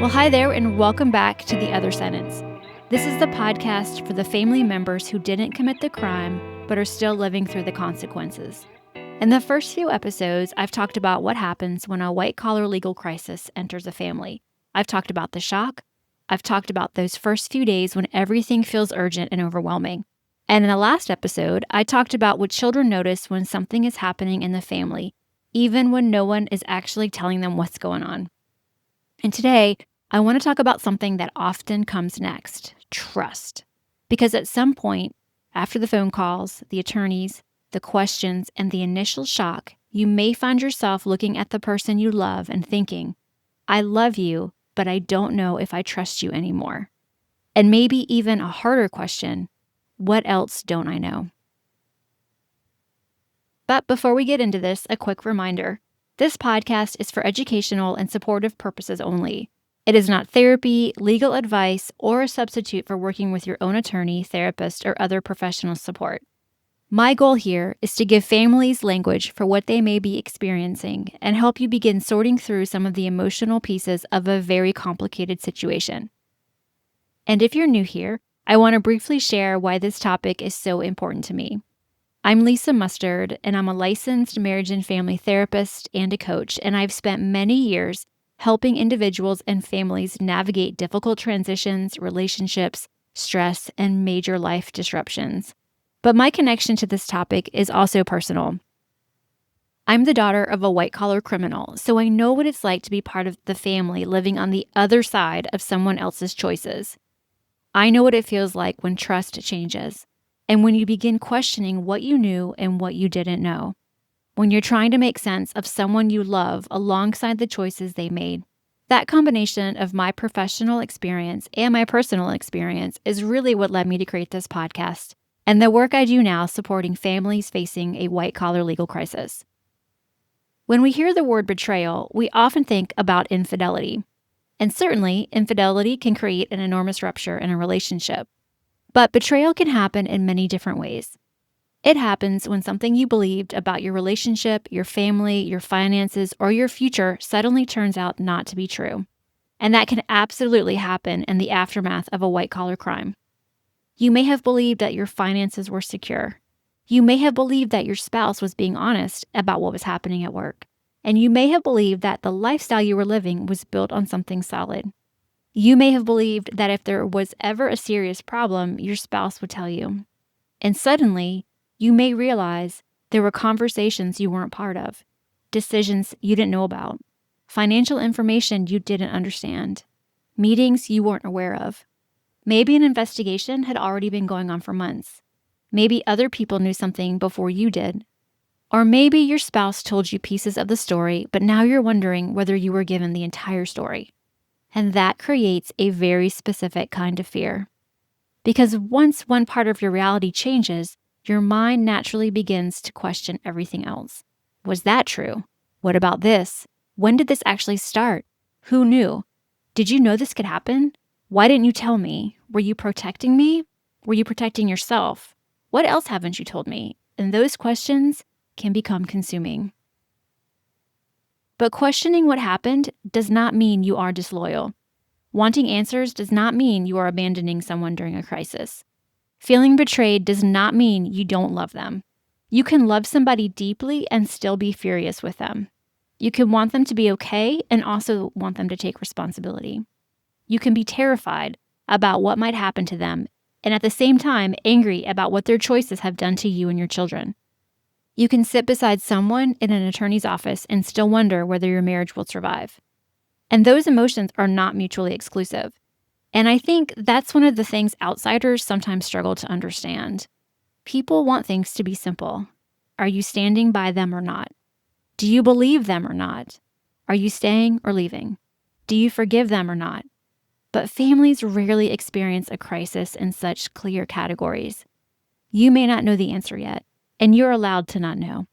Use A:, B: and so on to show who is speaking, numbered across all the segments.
A: Well, hi there, and welcome back to The Other Sentence. This is the podcast for the family members who didn't commit the crime, but are still living through the consequences. In the first few episodes, I've talked about what happens when a white-collar legal crisis enters a family. I've talked about the shock. I've talked about those first few days when everything feels urgent and overwhelming. And in the last episode, I talked about what children notice when something is happening in the family, even when no one is actually telling them what's going on. And today, I want to talk about something that often comes next, trust. Because at some point, after the phone calls, the attorneys, the questions, and the initial shock, you may find yourself looking at the person you love and thinking, I love you, but I don't know if I trust you anymore. And maybe even a harder question, what else don't I know? But before we get into this, a quick reminder. This podcast is for educational and supportive purposes only. It is not therapy, legal advice, or a substitute for working with your own attorney, therapist, or other professional support. My goal here is to give families language for what they may be experiencing and help you begin sorting through some of the emotional pieces of a very complicated situation. And if you're new here, I want to briefly share why this topic is so important to me. I'm Lisa Mustard, and I'm a licensed marriage and family therapist and a coach, and I've spent many years helping individuals and families navigate difficult transitions, relationships, stress, and major life disruptions. But my connection to this topic is also personal. I'm the daughter of a white-collar criminal, so I know what it's like to be part of the family living on the other side of someone else's choices. I know what it feels like when trust changes. And when you begin questioning what you knew and what you didn't know, when you're trying to make sense of someone you love alongside the choices they made, that combination of my professional experience and my personal experience is really what led me to create this podcast and the work I do now supporting families facing a white-collar legal crisis. When we hear the word betrayal, we often think about infidelity. And certainly, infidelity can create an enormous rupture in a relationship. But betrayal can happen in many different ways. It happens when something you believed about your relationship, your family, your finances, or your future suddenly turns out not to be true. And that can absolutely happen in the aftermath of a white-collar crime. You may have believed that your finances were secure. You may have believed that your spouse was being honest about what was happening at work. And you may have believed that the lifestyle you were living was built on something solid. You may have believed that if there was ever a serious problem, your spouse would tell you. And suddenly, you may realize there were conversations you weren't part of, decisions you didn't know about, financial information you didn't understand, meetings you weren't aware of. Maybe an investigation had already been going on for months. Maybe other people knew something before you did. Or maybe your spouse told you pieces of the story, but now you're wondering whether you were given the entire story. And that creates a very specific kind of fear. Because once one part of your reality changes, your mind naturally begins to question everything else. Was that true? What about this? When did this actually start? Who knew? Did you know this could happen? Why didn't you tell me? Were you protecting me? Were you protecting yourself? What else haven't you told me? And those questions can become consuming. But questioning what happened does not mean you are disloyal. Wanting answers does not mean you are abandoning someone during a crisis. Feeling betrayed does not mean you don't love them. You can love somebody deeply and still be furious with them. You can want them to be okay and also want them to take responsibility. You can be terrified about what might happen to them and at the same time angry about what their choices have done to you and your children. You can sit beside someone in an attorney's office and still wonder whether your marriage will survive. And those emotions are not mutually exclusive. And I think that's one of the things outsiders sometimes struggle to understand. People want things to be simple. Are you standing by them or not? Do you believe them or not? Are you staying or leaving? Do you forgive them or not? But families rarely experience a crisis in such clear categories. You may not know the answer yet, and you're allowed to not know.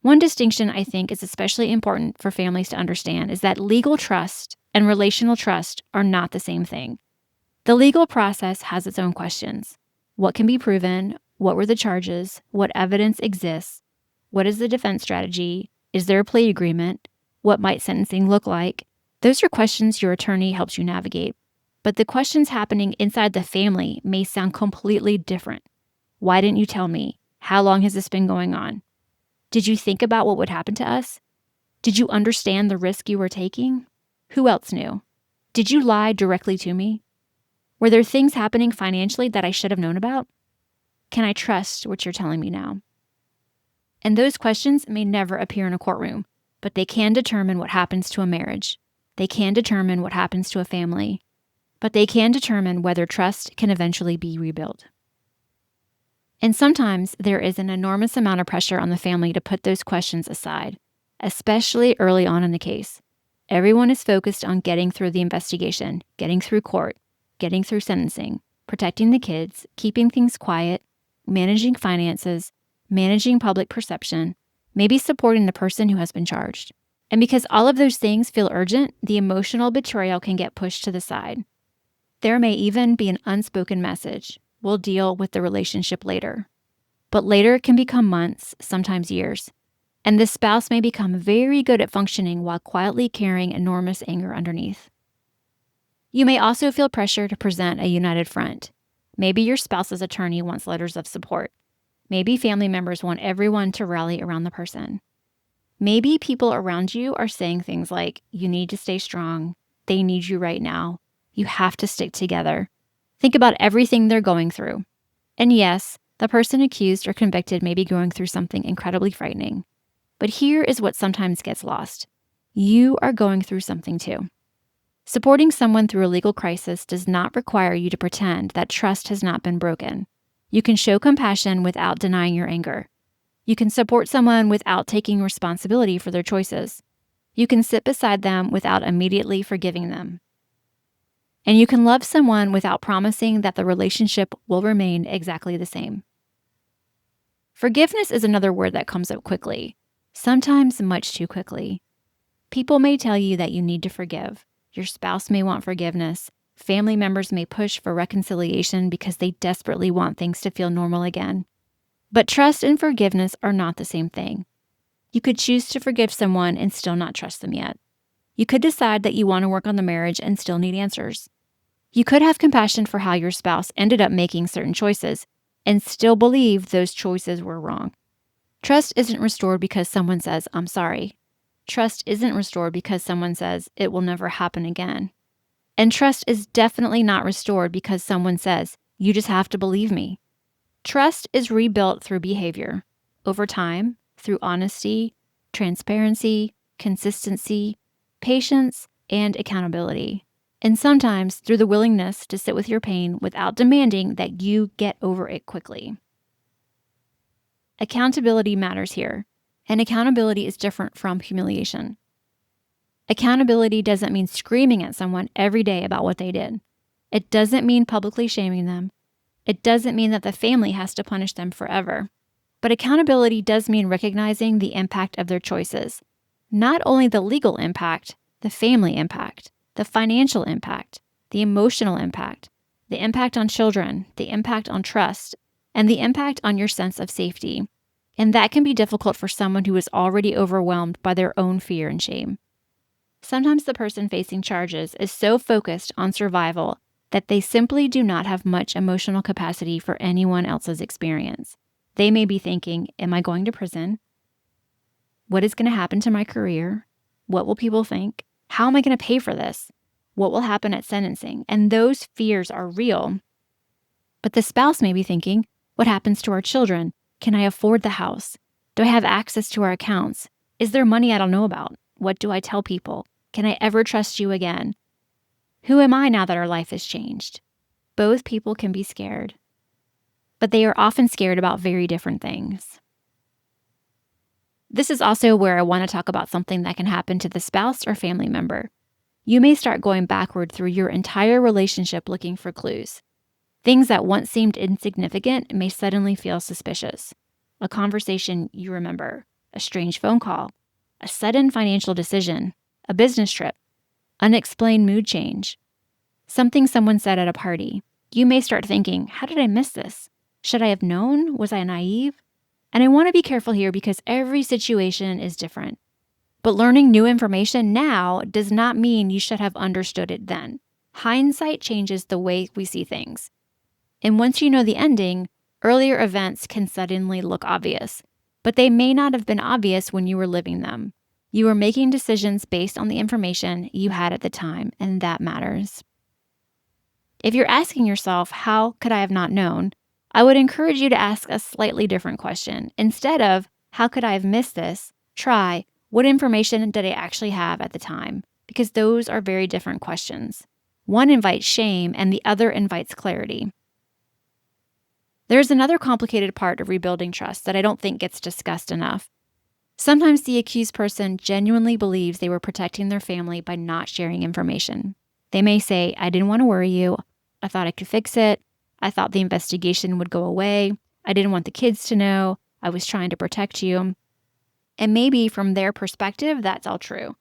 A: One distinction I think is especially important for families to understand is that legal trust and relational trust are not the same thing. The legal process has its own questions. What can be proven? What were the charges? What evidence exists? What is the defense strategy? Is there a plea agreement? What might sentencing look like? Those are questions your attorney helps you navigate. But the questions happening inside the family may sound completely different. Why didn't you tell me? How long has this been going on? Did you think about what would happen to us? Did you understand the risk you were taking? Who else knew? Did you lie directly to me? Were there things happening financially that I should have known about? Can I trust what you're telling me now? And those questions may never appear in a courtroom, but they can determine what happens to a marriage. They can determine what happens to a family, but they can determine whether trust can eventually be rebuilt. And sometimes there is an enormous amount of pressure on the family to put those questions aside, especially early on in the case. Everyone is focused on getting through the investigation, getting through court, getting through sentencing, protecting the kids, keeping things quiet, managing finances, managing public perception, maybe supporting the person who has been charged. And because all of those things feel urgent, the emotional betrayal can get pushed to the side. There may even be an unspoken message, we'll deal with the relationship later. But later can become months, sometimes years. And the spouse may become very good at functioning while quietly carrying enormous anger underneath. You may also feel pressure to present a united front. Maybe your spouse's attorney wants letters of support. Maybe family members want everyone to rally around the person. Maybe people around you are saying things like, you need to stay strong, they need you right now, you have to stick together. Think about everything they're going through. And yes, the person accused or convicted may be going through something incredibly frightening. But here is what sometimes gets lost. You are going through something too. Supporting someone through a legal crisis does not require you to pretend that trust has not been broken. You can show compassion without denying your anger. You can support someone without taking responsibility for their choices. You can sit beside them without immediately forgiving them. And you can love someone without promising that the relationship will remain exactly the same. Forgiveness is another word that comes up quickly, sometimes much too quickly. People may tell you that you need to forgive. Your spouse may want forgiveness. Family members may push for reconciliation because they desperately want things to feel normal again. But trust and forgiveness are not the same thing. You could choose to forgive someone and still not trust them yet. You could decide that you want to work on the marriage and still need answers. You could have compassion for how your spouse ended up making certain choices and still believe those choices were wrong. Trust isn't restored because someone says, I'm sorry. Trust isn't restored because someone says, it will never happen again. And trust is definitely not restored because someone says, you just have to believe me. Trust is rebuilt through behavior, over time, through honesty, transparency, consistency, patience, and accountability. And sometimes through the willingness to sit with your pain without demanding that you get over it quickly. Accountability matters here, and accountability is different from humiliation. Accountability doesn't mean screaming at someone every day about what they did. It doesn't mean publicly shaming them. It doesn't mean that the family has to punish them forever. But accountability does mean recognizing the impact of their choices. Not only the legal impact, the family impact, the financial impact, the emotional impact, the impact on children, the impact on trust, and the impact on your sense of safety. And that can be difficult for someone who is already overwhelmed by their own fear and shame. Sometimes the person facing charges is so focused on survival that they simply do not have much emotional capacity for anyone else's experience. They may be thinking, am I going to prison? What is going to happen to my career? What will people think? How am I going to pay for this? What will happen at sentencing? And those fears are real. But the spouse may be thinking, what happens to our children? Can I afford the house? Do I have access to our accounts? Is there money I don't know about? What do I tell people? Can I ever trust you again? Who am I now that our life has changed? Both people can be scared, but they are often scared about very different things. This is also where I want to talk about something that can happen to the spouse or family member. You may start going backward through your entire relationship looking for clues. Things that once seemed insignificant may suddenly feel suspicious. A conversation you remember, a strange phone call, a sudden financial decision, a business trip, unexplained mood change, something someone said at a party. You may start thinking, how did I miss this? Should I have known? Was I naive? And I want to be careful here because every situation is different. But learning new information now does not mean you should have understood it then. Hindsight changes the way we see things. And once you know the ending, earlier events can suddenly look obvious. But they may not have been obvious when you were living them. You were making decisions based on the information you had at the time, and that matters. If you're asking yourself, how could I have not known? I would encourage you to ask a slightly different question. Instead of, how could I have missed this? Try, what information did I actually have at the time? Because those are very different questions. One invites shame and the other invites clarity. There's another complicated part of rebuilding trust that I don't think gets discussed enough. Sometimes the accused person genuinely believes they were protecting their family by not sharing information. They may say, I didn't want to worry you. I thought I could fix it. I thought the investigation would go away. I didn't want the kids to know. I was trying to protect you. And maybe from their perspective, that's all true.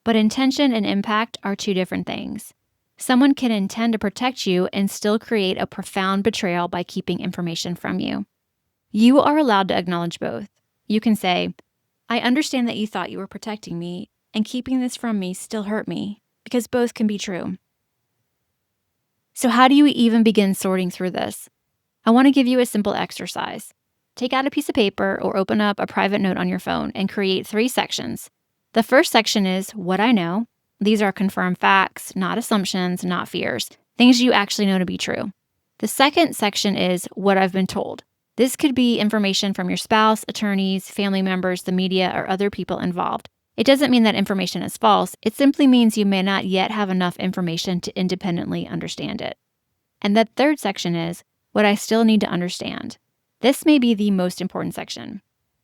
A: But intention and impact are two different things. Someone can intend to protect you and still create a profound betrayal by keeping information from you. You are allowed to acknowledge both. You can say, I understand that you thought you were protecting me, and keeping this from me still hurt me, because both can be true. So how do you even begin sorting through this? I want to give you a simple exercise. Take out a piece of paper or open up a private note on your phone and create 3 sections. The first section is what I know. These are confirmed facts, not assumptions, not fears, things you actually know to be true. The second section is what I've been told. This could be information from your spouse, attorneys, family members, the media, or other people involved. It doesn't mean that information is false. It simply means you may not yet have enough information to independently understand it. And the third section is what I still need to understand. This may be the most important section.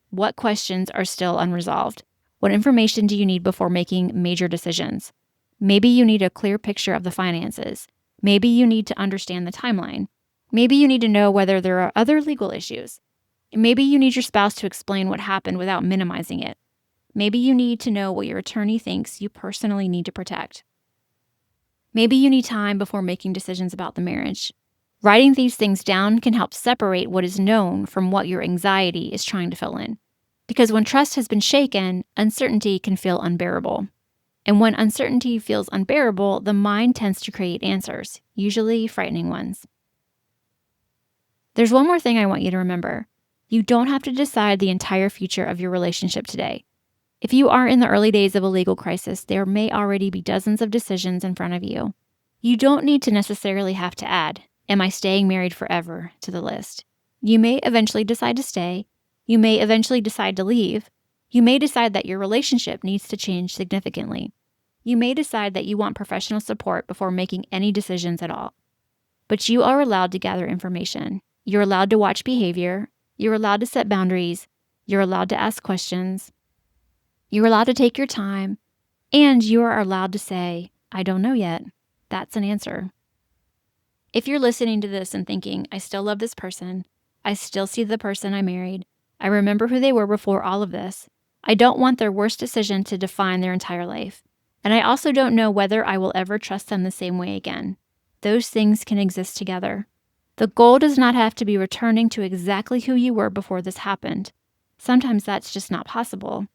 A: What questions are still unresolved? What information do you need before making major decisions? Maybe you need a clear picture of the finances. Maybe you need to understand the timeline. Maybe you need to know whether there are other legal issues. Maybe you need your spouse to explain what happened without minimizing it. Maybe you need to know what your attorney thinks you personally need to protect. Maybe you need time before making decisions about the marriage. Writing these things down can help separate what is known from what your anxiety is trying to fill in. Because when trust has been shaken, uncertainty can feel unbearable. And when uncertainty feels unbearable, the mind tends to create answers, usually frightening ones. There's one more thing I want you to remember. You don't have to decide the entire future of your relationship today. If you are in the early days of a legal crisis, there may already be dozens of decisions in front of you. You don't need to necessarily have to add, am I staying married forever, to the list. You may eventually decide to stay. You may eventually decide to leave. You may decide that your relationship needs to change significantly. You may decide that you want professional support before making any decisions at all. But you are allowed to gather information. You're allowed to watch behavior. You're allowed to set boundaries. You're allowed to ask questions. You're allowed to take your time. And you are allowed to say, I don't know yet. That's an answer. If you're listening to this and thinking, I still love this person. I still see the person I married. I remember who they were before all of this. I don't want their worst decision to define their entire life. And I also don't know whether I will ever trust them the same way again. Those things can exist together. The goal does not have to be returning to exactly who you were before this happened. Sometimes that's just not possible.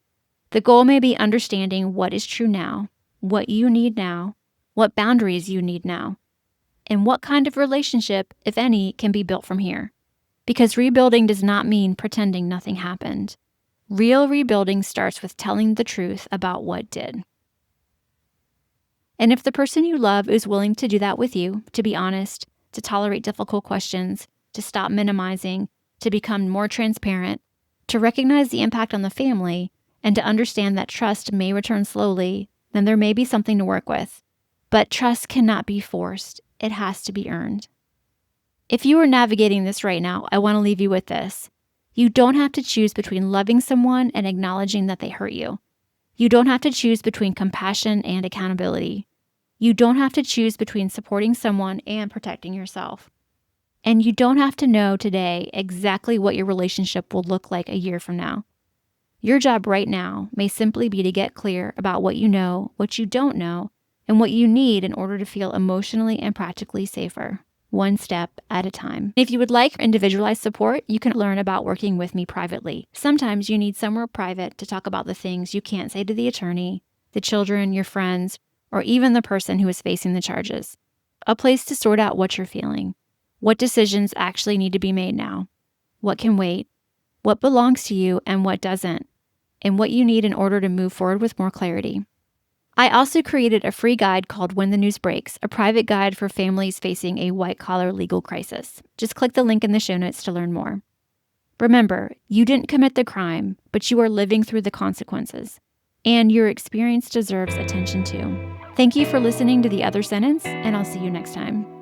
A: The goal may be understanding what is true now, what you need now, what boundaries you need now, and what kind of relationship, if any, can be built from here. Because rebuilding does not mean pretending nothing happened. Real rebuilding starts with telling the truth about what did. And if the person you love is willing to do that with you, to be honest, to tolerate difficult questions, to stop minimizing, to become more transparent, to recognize the impact on the family, and to understand that trust may return slowly, then there may be something to work with. But trust cannot be forced. It has to be earned. If you are navigating this right now, I want to leave you with this. You don't have to choose between loving someone and acknowledging that they hurt you. You don't have to choose between compassion and accountability. You don't have to choose between supporting someone and protecting yourself. And you don't have to know today exactly what your relationship will look like a year from now. Your job right now may simply be to get clear about what you know, what you don't know, and what you need in order to feel emotionally and practically safer. one step at a time. If you would like individualized support, you can learn about working with me privately. Sometimes you need somewhere private to talk about the things you can't say to the attorney, the children, your friends, or even the person who is facing the charges. A place to sort out what you're feeling. What decisions actually need to be made now? What can wait? What belongs to you and what doesn't? And what you need in order to move forward with more clarity. I also created a free guide called When the News Breaks, a private guide for families facing a white-collar legal crisis. Just click the link in the show notes to learn more. Remember, you didn't commit the crime, but you are living through the consequences. And your experience deserves attention too. Thank you for listening to The Other Sentence, and I'll see you next time.